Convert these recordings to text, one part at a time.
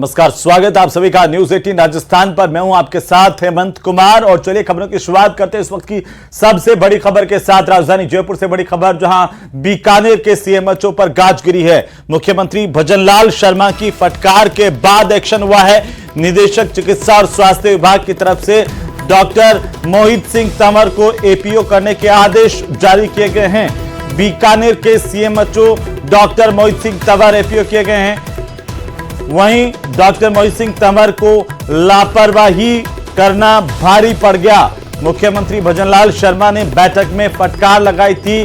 नमस्कार, स्वागत आप सभी का न्यूज 18 राजस्थान पर। मैं हूं आपके साथ हेमंत कुमार और चलिए खबरों की शुरुआत करते हैं इस वक्त की सबसे बड़ी खबर के साथ। राजधानी जयपुर से बड़ी खबर, जहां बीकानेर के सीएमएचओ पर गाज गिरी है। मुख्यमंत्री भजनलाल शर्मा की फटकार के बाद एक्शन हुआ है। निदेशक चिकित्सा और स्वास्थ्य विभाग की तरफ से डॉक्टर मोहित सिंह तंवर को एपीओ करने के आदेश जारी किए गए हैं। बीकानेर के CMHO doctor Mohit Singh Tanwar APO किए गए हैं। वहीं डॉक्टर मोहित सिंह तंवर को लापरवाही करना भारी पड़ गया। मुख्यमंत्री भजनलाल शर्मा ने बैठक में फटकार लगाई थी।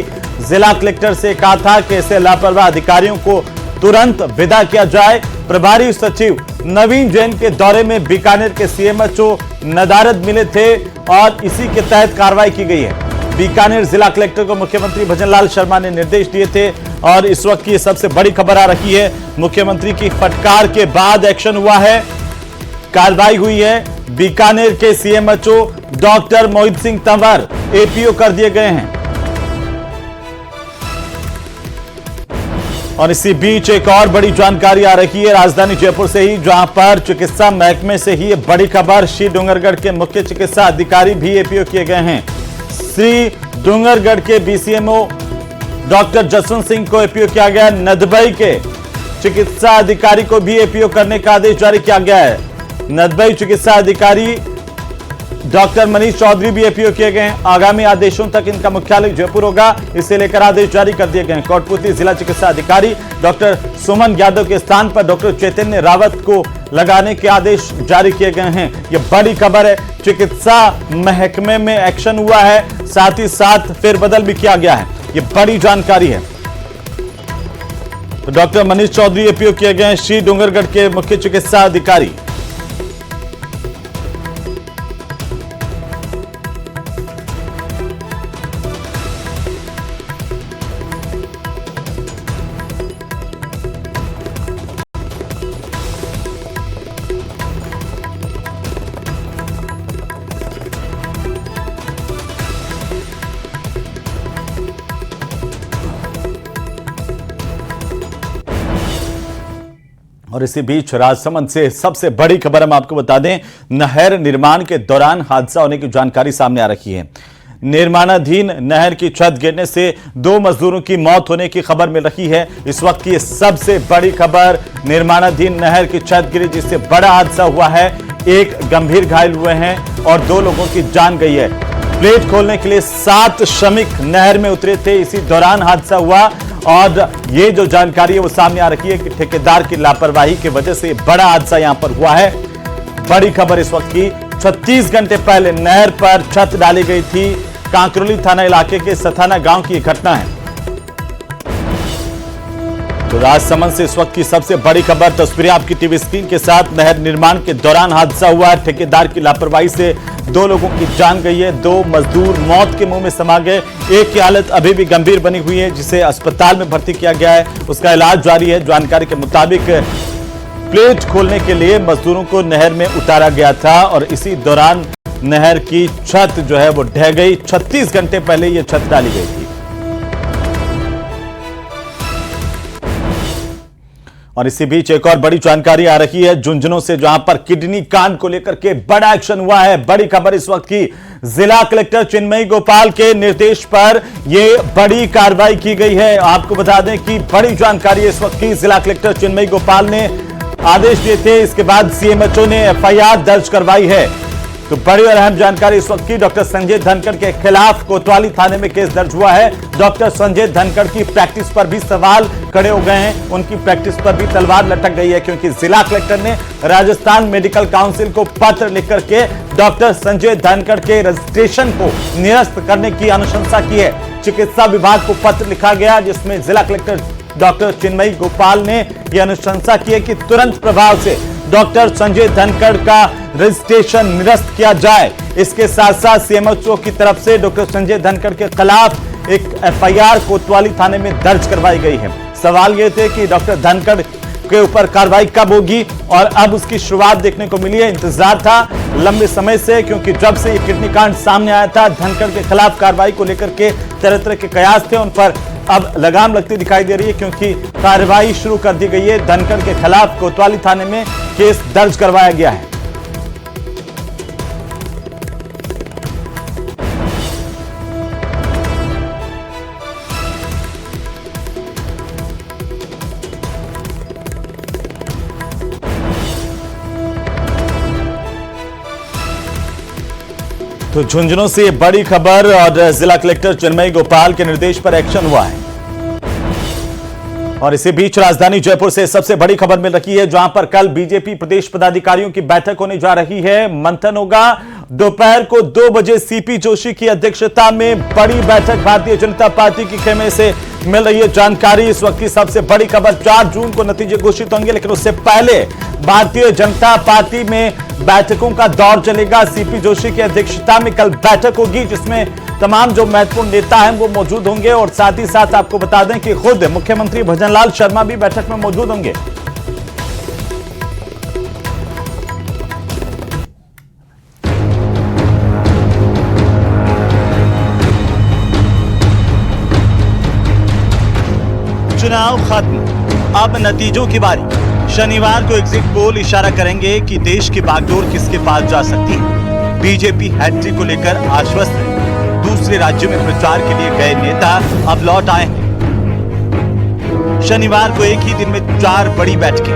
जिला कलेक्टर से कहा था कि ऐसे लापरवाह अधिकारियों को तुरंत विदा किया जाए। प्रभारी सचिव नवीन जैन के दौरे में बीकानेर के सीएमएचओ नदारद मिले थे और इसी के तहत कार्रवाई की गई है। बीकानेर जिला कलेक्टर को मुख्यमंत्री भजनलाल शर्मा ने निर्देश दिए थे और इस वक्त की सबसे बड़ी खबर आ रही है। मुख्यमंत्री की फटकार के बाद एक्शन हुआ है, कार्रवाई हुई है। बीकानेर के CMHO doctor Mohit Singh Tanwar APO कर दिए गए हैं। और इसी बीच एक और बड़ी जानकारी आ रही है राजधानी जयपुर से ही, जहां पर चिकित्सा महकमे से ही बड़ी खबर। श्री डूंगरगढ़ के मुख्य चिकित्सा अधिकारी भी एपीओ किए गए हैं। श्री डूंगरगढ़ के बीसीएमओ डॉक्टर जसवंत सिंह को एपीओ किया गया। नदबई के चिकित्सा अधिकारी को भी एपीओ करने का आदेश जारी किया गया है। नदबई चिकित्सा अधिकारी डॉक्टर मनीष चौधरी भी एपीओ किए गए हैं। आगामी आदेशों तक इनका मुख्यालय जयपुर होगा, इसे लेकर आदेश जारी कर दिए गए हैं। कोटपुतली जिला चिकित्सा अधिकारी डॉक्टर सुमन यादव के स्थान पर डॉक्टर चैतन्य रावत को लगाने के आदेश जारी किए गए हैं। यह बड़ी खबर है। चिकित्सा महकमे में एक्शन हुआ है, साथ ही साथ फेरबदल भी किया गया है। यह बड़ी जानकारी है। तो डॉक्टर मनीष चौधरी एपीओ किए गए हैं, श्री डूंगरगढ़ के मुख्य चिकित्सा अधिकारी। और इसी बीच राजसमंद से सबसे बड़ी खबर हम आपको बता दें, नहर निर्माण के दौरान हादसा होने की जानकारी सामने आ रही है। निर्माणाधीन नहर की छत गिरने से 2 मजदूरों की मौत होने की खबर मिल रही है। इस वक्त की सबसे बड़ी खबर, निर्माणाधीन नहर की छत गिरी जिससे बड़ा हादसा हुआ है। एक गंभीर घायल हुए हैं और 2 लोगों की जान गई है। प्लेट खोलने के लिए 7 श्रमिक नहर में उतरे थे, इसी दौरान हादसा हुआ। और ये जो जानकारी है वो सामने आ रही है कि ठेकेदार की लापरवाही की वजह से बड़ा हादसा यहां पर हुआ है। बड़ी खबर इस वक्त की, 36 घंटे पहले नहर पर छत डाली गई थी। कांकरोली थाना इलाके के सथाना गांव की घटना है। तो राजसमंद से इस वक्त की सबसे बड़ी खबर, तस्वीरें आपकी टीवी स्क्रीन के साथ। नहर निर्माण के दौरान हादसा हुआ है। ठेकेदार की लापरवाही से 2 लोगों की जान गई है। 2 मजदूर मौत के मुंह में समा गए। एक की हालत अभी भी गंभीर बनी हुई है, जिसे अस्पताल में भर्ती किया गया है, उसका इलाज जारी है। जानकारी के मुताबिक प्लेट खोलने के लिए मजदूरों को नहर में उतारा गया था और इसी दौरान नहर की छत जो है वो ढह गई। 36 घंटे पहले यह छत डाली गई थी। और इसी बीच एक और बड़ी जानकारी आ रही है झुंझुनू से, जहां पर किडनी कांड को लेकर के बड़ा एक्शन हुआ है। बड़ी खबर इस वक्त की, जिला कलेक्टर चिन्मयी गोपाल के निर्देश पर यह बड़ी कार्रवाई की गई है। आपको बता दें कि बड़ी जानकारी इस वक्त की, जिला कलेक्टर चिन्मयी गोपाल ने आदेश दिए थे, इसके बाद सीएमएचओ ने एफआईआर दर्ज करवाई है। तो बड़ी और अहम जानकारी इस वक्त की, डॉक्टर संजय धनखड़ के खिलाफ कोतवाली थाने में केस दर्ज हुआ है। डॉक्टर संजय धनखड़ की प्रैक्टिस पर भी सवाल खड़े हो गए हैं, उनकी प्रैक्टिस पर भी तलवार लटक गई है, क्योंकि जिला कलेक्टर ने राजस्थान मेडिकल काउंसिल को पत्र लिख करके डॉक्टर संजय धनखड़ के रजिस्ट्रेशन को निरस्त करने की अनुशंसा की है। चिकित्सा विभाग को पत्र लिखा गया, जिसमें जिला कलेक्टर डॉक्टर चिन्मयी गोपाल ने यह अनुशंसा की है कि तुरंत प्रभाव से डॉक्टर संजय धनखड़ का रजिस्ट्रेशन निरस्त किया जाए। इसके साथ साथ सीएमएचओ की तरफ से डॉक्टर संजय धनखड़ के खिलाफ एक एफआईआर कोतवाली थाने में दर्ज करवाई गई है। सवाल यह थे कि डॉक्टर धनखड़ के ऊपर कार्रवाई कब होगी, और अब उसकी शुरुआत देखने को मिली है। इंतजार था लंबे समय से, क्योंकि जब से ये किडनी कांड सामने आया था, धनखड़ के खिलाफ कार्रवाई को लेकर के तरह तरह के कयास थे, उन पर अब लगाम लगती दिखाई दे रही है, क्योंकि कार्रवाई शुरू कर दी गई है। धनखड़ के खिलाफ कोतवाली थाने में केस दर्ज करवाया गया है। तो झुंझुनू से ये बड़ी खबर, और जिला कलेक्टर चिन्मयी गोपाल के निर्देश पर एक्शन हुआ है। और इसी बीच राजधानी जयपुर से सबसे बड़ी खबर मिल रही है, जहां पर कल बीजेपी प्रदेश पदाधिकारियों की बैठक होने जा रही है। मंथन होगा दोपहर को 2 बजे। सीपी जोशी की अध्यक्षता में बड़ी बैठक भारतीय जनता पार्टी की खेमे से मिल रही है जानकारी। इस वक्त की सबसे बड़ी खबर, 4 जून को नतीजे घोषित होंगे, लेकिन उससे पहले भारतीय जनता पार्टी में बैठकों का दौर चलेगा। सीपी जोशी की अध्यक्षता में कल बैठक होगी, जिसमें तमाम जो महत्वपूर्ण नेता हैं वो मौजूद होंगे। और साथ ही साथ आपको बता दें कि खुद मुख्यमंत्री भजनलाल शर्मा भी बैठक में मौजूद होंगे। चुनाव खत्म, अब नतीजों की बारी। शनिवार को एग्जिट पोल इशारा करेंगे कि देश की बागडोर किसके पास जा सकती है। बीजेपी हैट्रिक को लेकर आश्वस्त है। दूसरे राज्यों में प्रचार के लिए गए नेता अब लौट आए हैं। शनिवार को एक ही दिन में 4 बड़ी बैठकें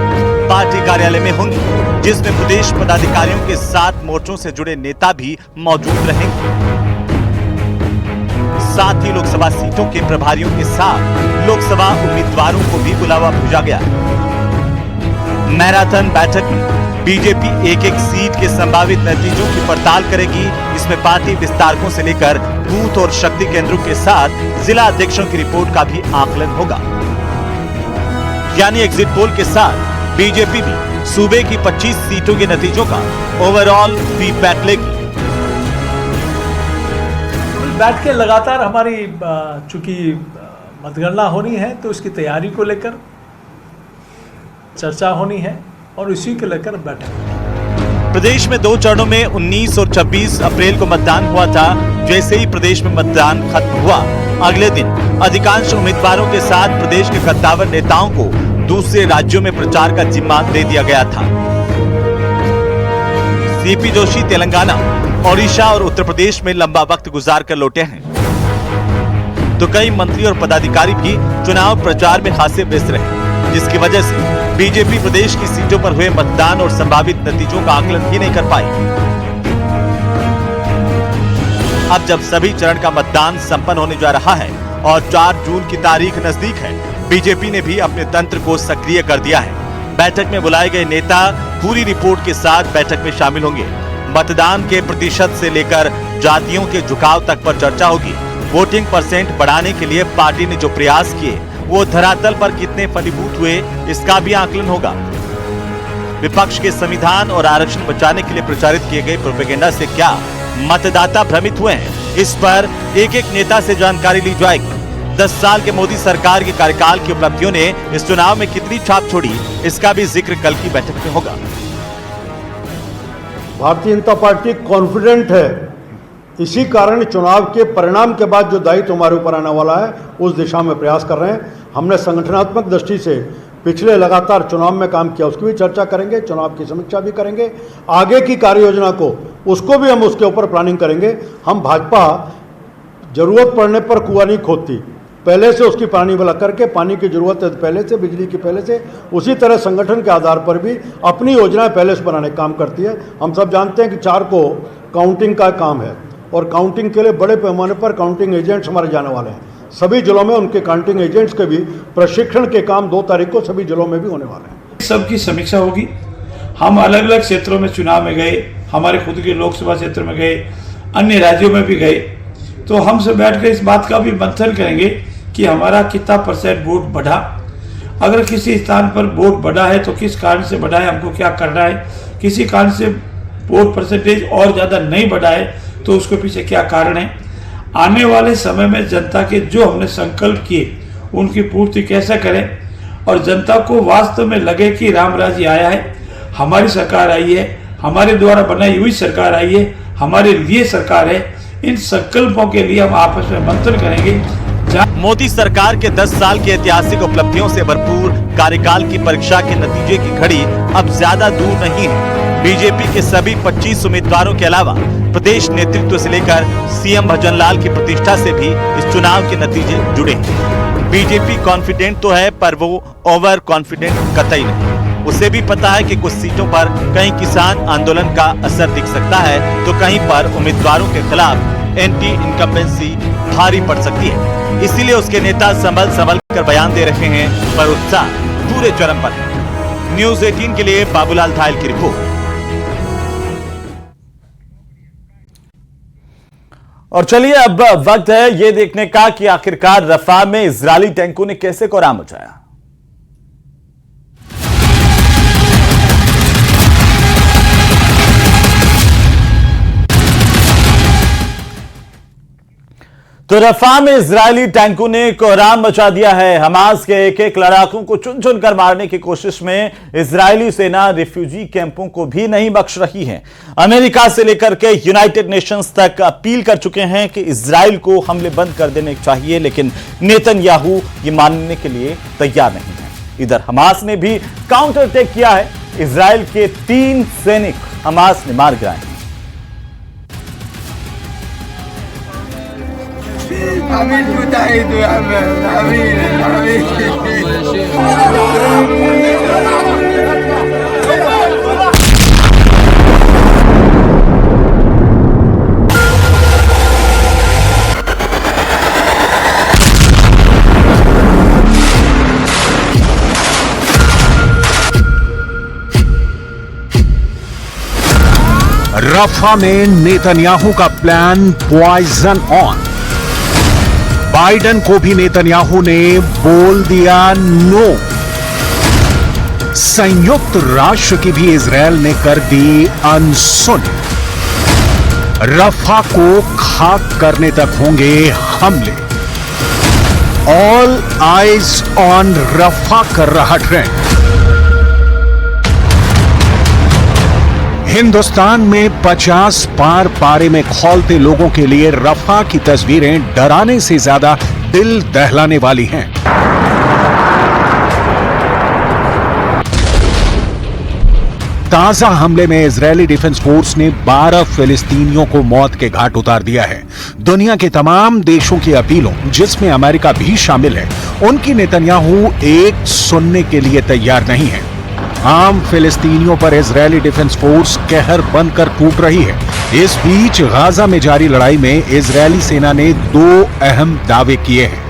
पार्टी कार्यालय में होंगी, जिसमें प्रदेश पदाधिकारियों के 7 मोर्चों से जुड़े नेता भी मौजूद रहेंगे। साथ ही लोकसभा सीटों के प्रभारियों के साथ लोकसभा उम्मीदवारों को भी बुलावा भेजा गया। मैराथन बैठक में बीजेपी एक-एक सीट के संभावित नतीजों की पड़ताल करेगी। इसमें पार्टी विस्तारकों से लेकर बूथ और शक्ति केंद्रों के साथ जिला अध्यक्षों की रिपोर्ट का भी आकलन होगा। यानी एग्जिट पोल के साथ बीजेपी भी सूबे की 25 सीटों के नतीजों का ओवरऑल फीडबैक लेगी। बैठ के लगातार हमारी चूंकि मतगणना होनी है, तो उसकी तैयारी को लेकर चर्चा होनी है और इसी को लेकर बैठक। प्रदेश में 2 चरणों में 19 और 26 अप्रैल को मतदान हुआ था। जैसे ही प्रदेश में मतदान खत्म हुआ, अगले दिन अधिकांश उम्मीदवारों के साथ प्रदेश के कद्दावर नेताओं को दूसरे राज्यों में प्रचार का जिम्मा दे दिया गया था। सीपी जोशी तेलंगाना, ओडिशा और उत्तर प्रदेश में लंबा वक्त गुजार कर लौटे हैं, तो कई मंत्री और पदाधिकारी भी चुनाव प्रचार में खासे व्यस्त रहे, जिसकी वजह से बीजेपी प्रदेश की सीटों पर हुए मतदान और संभावित नतीजों का आकलन ही नहीं कर पाई। अब जब सभी चरण का मतदान संपन्न होने जा रहा है और 4 जून की तारीख नजदीक है, बीजेपी ने भी अपने तंत्र को सक्रिय कर दिया है। बैठक में बुलाए गए नेता पूरी रिपोर्ट के साथ बैठक में शामिल होंगे। मतदान के प्रतिशत से लेकर जातियों के झुकाव तक पर चर्चा होगी। वोटिंग परसेंट बढ़ाने के लिए पार्टी ने जो प्रयास किए, वो धरातल पर कितने फलीभूत हुए, इसका भी आकलन होगा। विपक्ष के संविधान और आरक्षण बचाने के लिए प्रचारित किए गए प्रोपेगेंडा से क्या मतदाता भ्रमित हुए हैं, इस पर एक-एक नेता से जानकारी ली जाएगी। 10 साल के मोदी सरकार के कार्यकाल की उपलब्धियों ने इस चुनाव में कितनी छाप छोड़ी, इसका भी जिक्र कल की बैठक में होगा। भारतीय जनता पार्टी कॉन्फिडेंट है। इसी कारण चुनाव के परिणाम के बाद जो दायित्व हमारे ऊपर आने वाला है, उस दिशा में प्रयास कर रहे हैं। हमने संगठनात्मक दृष्टि से पिछले लगातार चुनाव में काम किया, उसकी भी चर्चा करेंगे, चुनाव की समीक्षा भी करेंगे। आगे की कार्य योजना को, उसको भी हम उसके ऊपर प्लानिंग करेंगे। हम भाजपा जरूरत पड़ने पर कुआं नहीं खोदती, पहले से उसकी पानी वाला करके, पानी की जरूरत है पहले से, बिजली की पहले से, उसी तरह संगठन के आधार पर भी अपनी योजनाएं पहले से बनाने का काम करती है। हम सब जानते हैं कि 4 को काउंटिंग का काम है और काउंटिंग के लिए बड़े पैमाने पर काउंटिंग एजेंट्स हमारे जाने वाले हैं। सभी जिलों में उनके काउंटिंग एजेंट्स के भी प्रशिक्षण के काम 2 तारीख को सभी जिलों में भी होने वाले हैं। सबकी समीक्षा होगी। हम अलग अलग क्षेत्रों में चुनाव में गए, हमारे खुद के लोकसभा क्षेत्र में गए, अन्य राज्यों में भी गए, तो हम सब बैठ कर इस बात का भी मंथन करेंगे कि हमारा कितना % वोट बढ़ा। अगर किसी स्थान पर वोट बढ़ा है तो किस कारण से बढ़ा है, हमको क्या करना है। किसी कारण से वोट % और ज़्यादा नहीं बढ़ा है तो उसके पीछे क्या कारण है। आने वाले समय में जनता के जो हमने संकल्प किए उनकी पूर्ति कैसे करें और जनता को वास्तव में लगे कि राम राज्य आया है, हमारी सरकार आई है, हमारे द्वारा बनाई हुई सरकार आई है, हमारे लिए सरकार है। इन संकल्पों के लिए हम आपस में मंथन करेंगे। मोदी सरकार के 10 साल की ऐतिहासिक उपलब्धियों से भरपूर कार्यकाल की परीक्षा के नतीजे की घड़ी अब ज्यादा दूर नहीं है। बीजेपी के सभी 25 उम्मीदवारों के अलावा प्रदेश नेतृत्व से लेकर सीएम भजनलाल की प्रतिष्ठा से भी इस चुनाव के नतीजे जुड़े हैं। बीजेपी कॉन्फिडेंट तो है, पर वो ओवर कॉन्फिडेंट कतई नहीं। उसे भी पता है कि कुछ सीटों पर कहीं किसान आंदोलन का असर दिख सकता है, तो कहीं पर उम्मीदवारों के खिलाफ एंटी इनकम्बेंसी भारी पड़ सकती है। इसीलिए उसके नेता संभल कर बयान दे रहे हैं, पर उत्साह पूरे चरम पर है। न्यूज़ 18 के लिए बाबूलाल धायल की रिपोर्ट। और चलिए अब वक्त है ये देखने का कि आखिरकार रफाह में इजरायली टैंकों ने कैसे कोहराम मचाया। तो रफाह में इजरायली टैंकों ने कोहराम मचा दिया है। हमास के एक एक लड़ाकों को चुन चुन कर मारने की कोशिश में इजरायली सेना रिफ्यूजी कैंपों को भी नहीं बख्श रही है। अमेरिका से लेकर के यूनाइटेड नेशंस तक अपील कर चुके हैं कि इजराइल को हमले बंद कर देने चाहिए, लेकिन नेतन्याहू ये मानने के लिए तैयार नहीं है। इधर हमास ने भी काउंटर अटैक किया है। इजराइल के 3 सैनिक हमास ने मार गिराए हैं। Amin mujahid amin. रफा में नेतन्याहू का प्लान पॉइजन ऑन। बाइडेन को भी नेतन्याहू ने बोल दिया नो। संयुक्त राष्ट्र की भी इजरायल ने कर दी अनसुनी। रफा को खाक करने तक होंगे हमले। ऑल आइज ऑन रफा कर रहा ट्रेंड। हिंदुस्तान में 50 पार पारे में खौलते लोगों के लिए रफा की तस्वीरें डराने से ज्यादा दिल दहलाने वाली हैं। ताजा हमले में इजरायली डिफेंस फोर्स ने 12 फिलिस्तीनियों को मौत के घाट उतार दिया है। दुनिया के तमाम देशों की अपीलों, जिसमें अमेरिका भी शामिल है, उनकी नेतन्याहू एक सुनने के लिए तैयार नहीं है। आम फिलिस्तीनियों पर इजरायली डिफेंस फोर्स कहर बनकर टूट रही है। इस बीच गाजा में जारी लड़ाई में इजरायली सेना ने 2 अहम दावे किए हैं।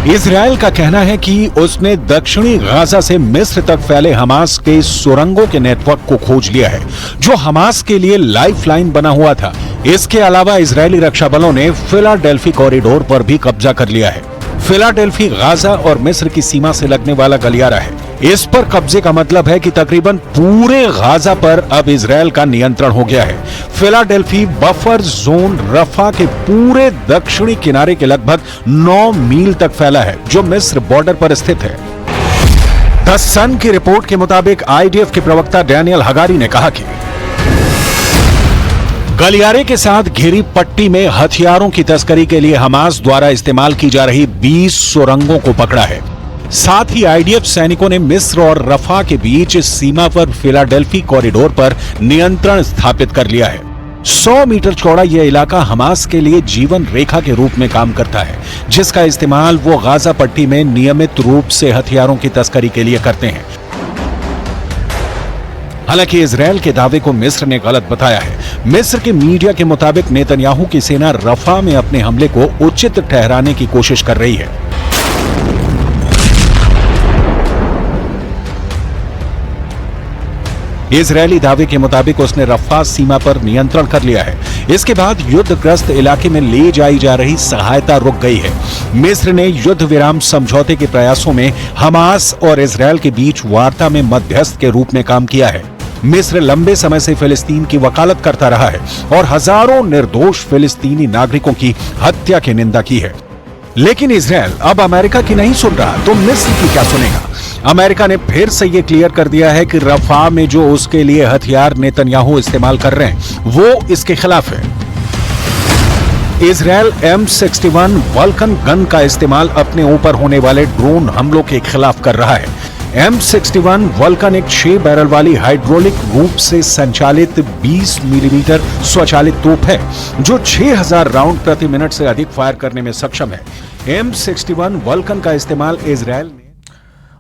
इजरायल का कहना है कि उसने दक्षिणी गाजा से मिस्र तक फैले हमास के सुरंगों के नेटवर्क को खोज लिया है, जो हमास के लिए लाइफलाइन बना हुआ था। इसके अलावा इजरायली रक्षा बलों ने फिलाडेल्फी कॉरिडोर पर भी कब्जा कर लिया है। फिलाडेल्फी गाजा और मिस्र की सीमा से लगने वाला गलियारा है। इस पर कब्जे का मतलब है कि तकरीबन पूरे गाजा पर अब इजरायल का नियंत्रण हो गया है। फिलाडेल्फी बफर जोन रफा के पूरे दक्षिणी किनारे के लगभग 9 मील तक फैला है, जो मिस्र बॉर्डर पर स्थित है। द सन की रिपोर्ट के मुताबिक आईडीएफ के प्रवक्ता डैनियल हगारी ने कहा कि गलियारे के साथ घिरी पट्टी में हथियारों की तस्करी के लिए हमास द्वारा इस्तेमाल की जा रही 20 सुरंगों को पकड़ा है। साथ ही आईडीएफ सैनिकों ने मिस्र और रफा के बीच सीमा पर फिलाडेल्फी कॉरिडोर पर नियंत्रण स्थापित कर लिया है। 100 मीटर चौड़ा यह इलाका हमास के लिए जीवन रेखा के रूप में काम करता है, जिसका इस्तेमाल वो गाजा पट्टी में नियमित रूप से हथियारों की तस्करी के लिए करते हैं। हालांकि इजरायल के दावे को मिस्र ने गलत बताया है। मिस्र के मीडिया के मुताबिक नेतन्याहू की सेना रफा में अपने हमले को उचित ठहराने की कोशिश कर रही है। इजरायली दावे के मुताबिक उसने रफा सीमा पर नियंत्रण कर लिया है। इसके बाद युद्धग्रस्त इलाके में ले जाई जा रही सहायता रुक गई है। मिस्र ने युद्ध विराम समझौते के प्रयासों में हमास और इजरायल के बीच वार्ता में मध्यस्थ के रूप में काम किया है। मिस्र लंबे समय से फिलिस्तीन की वकालत करता रहा है और हजारों निर्दोष फिलिस्तीनी नागरिकों की हत्या की निंदा की है। लेकिन इजरायल अब अमेरिका की नहीं सुन रहा, तो मिस्र की क्या सुनेगा? अमेरिका ने फिर से यह क्लियर कर दिया है कि रफा में जो उसके लिए हथियार नेतन्याहू इस्तेमाल कर रहे हैं, वो इसके खिलाफ है। इजरायल M61 वल्कन गन का इस्तेमाल अपने ऊपर होने वाले ड्रोन हमलों के खिलाफ कर रहा है। M61 वल्कन एक 6 बैरल वाली हाइड्रोलिक रूप से संचालित 20 मिलीमीटर स्वचालित तोप है जो 6000 राउंड प्रति मिनट से अधिक फायर करने में सक्षम है। M61 वल्कन का इस्तेमाल इजरायल ने।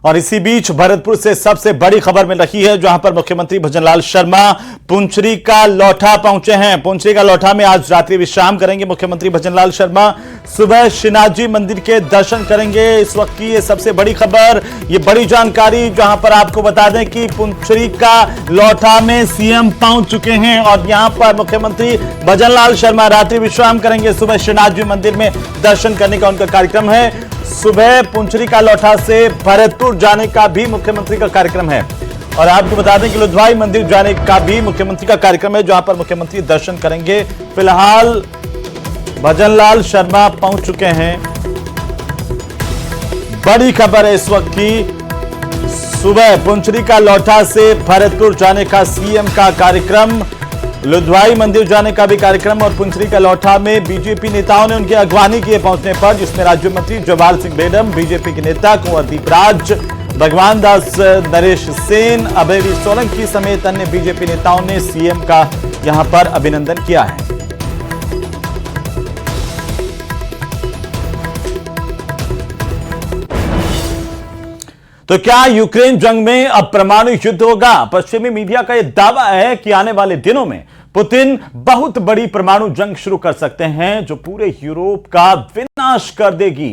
और इसी बीच भरतपुर से सबसे बड़ी खबर मिल रही है, जहां पर मुख्यमंत्री भजनलाल शर्मा पुंचरी का लौठा पहुंचे हैं। पुंचरी का लौठा में आज रात्रि विश्राम करेंगे मुख्यमंत्री भजनलाल शर्मा। सुबह श्रीनाथजी मंदिर के दर्शन करेंगे। इस वक्त की ये सबसे बड़ी खबर, ये बड़ी जानकारी, जहां पर आपको बता दें कि पुंचरी का लौठा में सीएम पहुंच चुके हैं और यहां पर मुख्यमंत्री भजनलाल शर्मा रात्रि विश्राम करेंगे। सुबह श्रीनाथजी मंदिर में दर्शन करने का उनका कार्यक्रम है। सुबह पुंचरी का लौठा से भरतपुर जाने का भी मुख्यमंत्री का कार्यक्रम है। और आपको बता दें कि लुधवाई मंदिर जाने का भी मुख्यमंत्री का कार्यक्रम है, जहां पर मुख्यमंत्री दर्शन करेंगे। फिलहाल भजनलाल शर्मा पहुंच चुके हैं। बड़ी खबर है इस वक्त की, सुबह पुंचरी का लौठा से भरतपुर जाने का सीएम का कार्यक्रम, लुधवाई मंदिर जाने का भी कार्यक्रम और पुंचरी का लौठा में बीजेपी नेताओं ने उनकी अगवानी की पहुंचने पर, जिसमें राज्य मंत्री जवाहर सिंह बेडम, बीजेपी के नेता कुंवरदीप राज, भगवान दास, नरेश सेन, अभयवीर सोलंकी समेत अन्य बीजेपी नेताओं ने सीएम का यहां पर अभिनंदन किया है। तो क्या यूक्रेन जंग में अब परमाणु युद्ध होगा? पश्चिमी मीडिया का यह दावा है कि आने वाले दिनों में पुतिन बहुत बड़ी परमाणु जंग शुरू कर सकते हैं, जो पूरे यूरोप का विनाश कर देगी।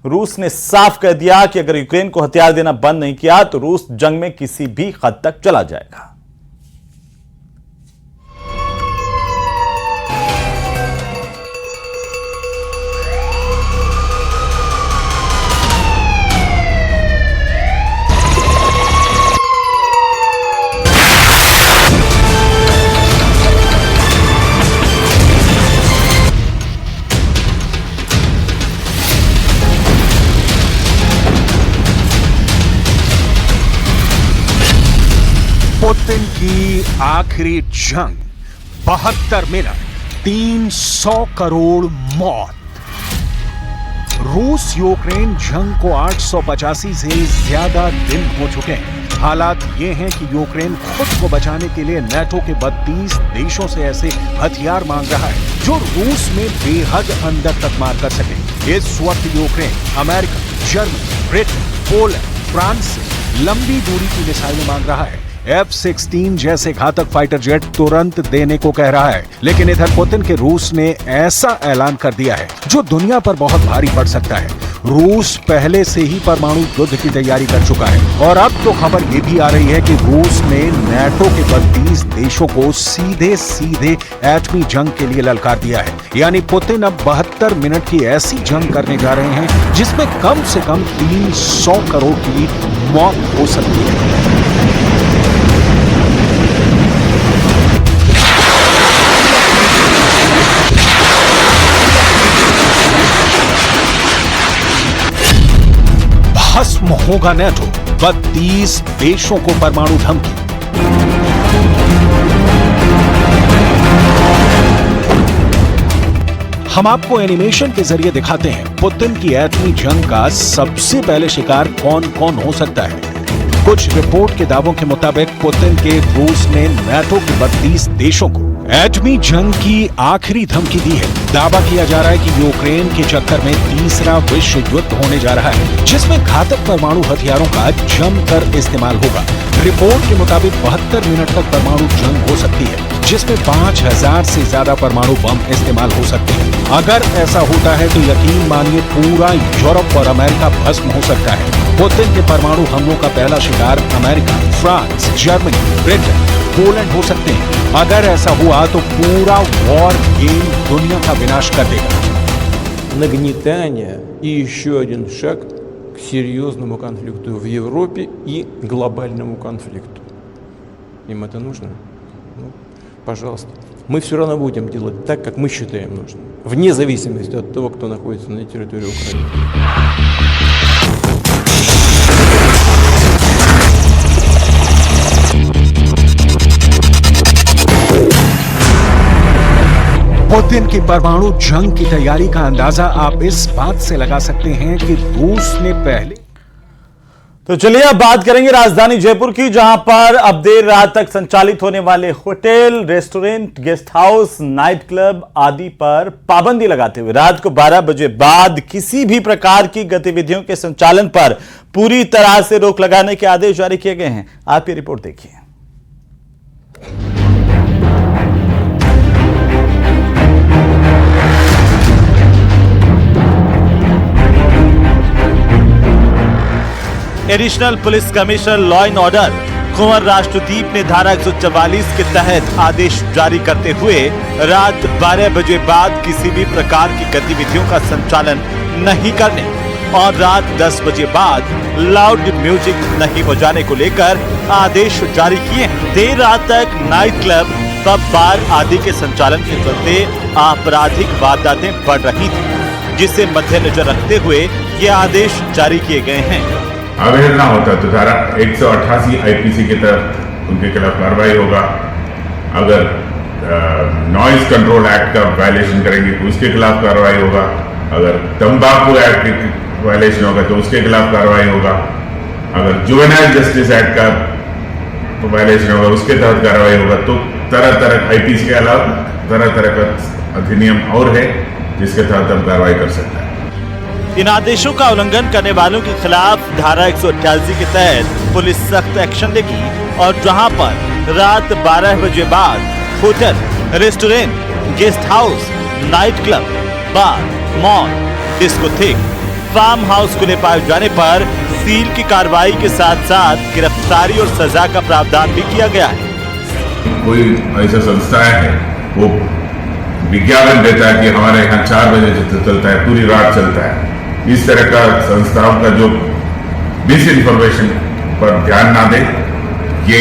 रूस ने साफ कह दिया कि अगर यूक्रेन को हथियार देना बंद नहीं किया तो रूस जंग में किसी भी हद तक चला जाएगा। पुतिन की आखिरी जंग, 72 मिनट, 300 करोड़ मौत। रूस यूक्रेन जंग को 885 से ज्यादा दिन हो चुके हैं। हालात ये हैं कि यूक्रेन खुद को बचाने के लिए नाटो के 32 देशों से ऐसे हथियार मांग रहा है जो रूस में बेहद अंदर तक मार कर सके। इस वक्त Ukraine America, Germany, Britain, Poland, France से लंबी दूरी की मिसाइलें मांग रहा है। F-16 जैसे घातक फाइटर जेट तुरंत देने को कह रहा है, लेकिन इधर पुतिन के रूस ने ऐसा ऐलान कर दिया है जो दुनिया पर बहुत भारी पड़ सकता है। रूस पहले से ही परमाणु युद्ध की तैयारी कर चुका है और अब तो खबर यह भी आ रही है कि रूस ने नाटो के 32 देशों को सीधे सीधे एटमी जंग के लिए ललकार दिया है। यानी पुतिन अब 72 मिनट की ऐसी जंग करने जा रहे हैं जिसमें कम से कम 300 करोड़ की मौत हो सकती है। भस्म होगा नाटो, 32 देशों को परमाणु धमकी। हम आपको एनिमेशन के जरिए दिखाते हैं पुतिन की एटमी जंग का सबसे पहले शिकार कौन कौन हो सकता है। कुछ रिपोर्ट के दावों के मुताबिक पुतिन के रूस ने नाटो के 32 देशों को एटमी जंग की आखिरी धमकी दी है। दावा किया जा रहा है कि यूक्रेन के चक्कर में तीसरा विश्व युद्ध होने जा रहा है, जिसमें घातक परमाणु हथियारों का जमकर इस्तेमाल होगा। रिपोर्ट के मुताबिक 72 मिनट तक परमाणु जंग हो सकती है, जिसमें 5000 से ज्यादा परमाणु बम इस्तेमाल हो सकते हैं। अगर ऐसा होता है तो यकीन मानिए पूरा यूरोप और अमेरिका भस्म हो सकता है। पुतिन के परमाणु हमलों का पहला शिकार America, France, Germany, Britain, Poland हो सकते हैं। अगर ऐसा हुआ तो पूरा वॉर गेम दुनिया का विनाश कर देगा। Нагнетание и еще один шаг к серьезному конфликту в Европе и глобальному конфликту. Им это нужно? Ну, пожалуйста. Мы все равно будем делать так, как мы считаем нужным, вне зависимости от того, кто находится на территории Украины. पुतिन की परमाणु जंग की तैयारी का अंदाजा आप इस बात से लगा सकते हैं कि रूस ने पहले। तो चलिए अब बात करेंगे राजधानी जयपुर की, जहां पर अब देर रात तक संचालित होने वाले hotel, restaurant, guest house, night club आदि पर पाबंदी लगाते हुए रात को 12 बजे बाद किसी भी प्रकार की गतिविधियों के संचालन पर पूरी तरह से रोक लगाने के आदेश जारी किए गए हैं। आप ये रिपोर्ट देखिए। Additional police commissioner law and order Kunwar Rashtradeep ने धारा 144 के तहत आदेश जारी करते हुए रात 12 बजे बाद किसी भी प्रकार की गतिविधियों का संचालन नहीं करने और रात 10 बजे बाद लाउड म्यूजिक नहीं बजाने को लेकर आदेश जारी किए हैं। देर रात तक नाइट क्लब, पब, बार आदि के संचालन के चलते आपराधिक वारदातें बढ़ रही थी, जिसे मद्देनजर रखते हुए ये आदेश जारी किए गए हैं। अवहेलना होता तो धारा 188 आईपीसी की तरफ उनके खिलाफ कार्रवाई होगा। अगर नॉइज कंट्रोल एक्ट का वायलेशन करेंगे तो उसके खिलाफ कार्रवाई होगा। अगर तंबाकू एक्ट की वायलेशन होगा तो उसके खिलाफ कार्रवाई होगा। अगर जुवेनाइल जस्टिस एक्ट का वायलेशन होगा उसके तहत कार्रवाई होगा। तो तरह तरह आईपीसी के अलावा तरह तरह का अधिनियम और है जिसके तहत हम कार्रवाई कर सकते हैं। इन आदेशों का उल्लंघन करने वालों के खिलाफ धारा 188 के तहत पुलिस सख्त एक्शन लेगी और जहां पर रात 12 बजे बाद hotel, restaurant, guest house, night club, bar, mall, discotheque, farm house खुले पाए जाने पर सील की कार्रवाई के साथ साथ गिरफ्तारी और सजा का प्रावधान भी किया गया है। कोई ऐसा संस्था है वो विज्ञापन देता है कि हमारे यहाँ 4 बजे चलता है, पूरी रात चलता है, इस तरह का संस्थाओं का जो मिस इन्फॉर्मेशन पर ध्यान ना दे, ये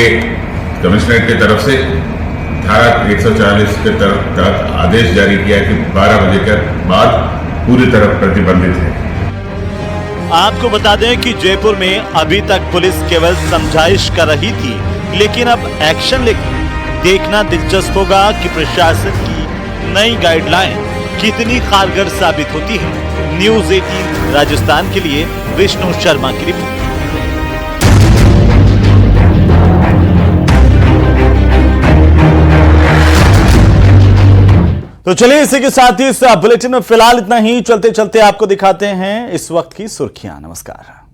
कमिश्नरेट की तरफ से धारा 140 के तहत आदेश जारी किया कि 12 बजे के बाद पूरी तरह प्रतिबंधित है। आपको बता दें कि जयपुर में अभी तक पुलिस केवल समझाइश कर रही थी, लेकिन अब एक्शन लेगी। देखना दिलचस्प होगा कि प्रशासन की नई गाइडलाइन कितनी कारगर साबित होती है। न्यूज़ 18 राजस्थान के लिए विष्णु शर्मा की रिपोर्ट। तो चलिए इसी के साथ ही इस बुलेटिन में फिलहाल इतना ही। चलते चलते आपको दिखाते हैं इस वक्त की सुर्खियां। नमस्कार।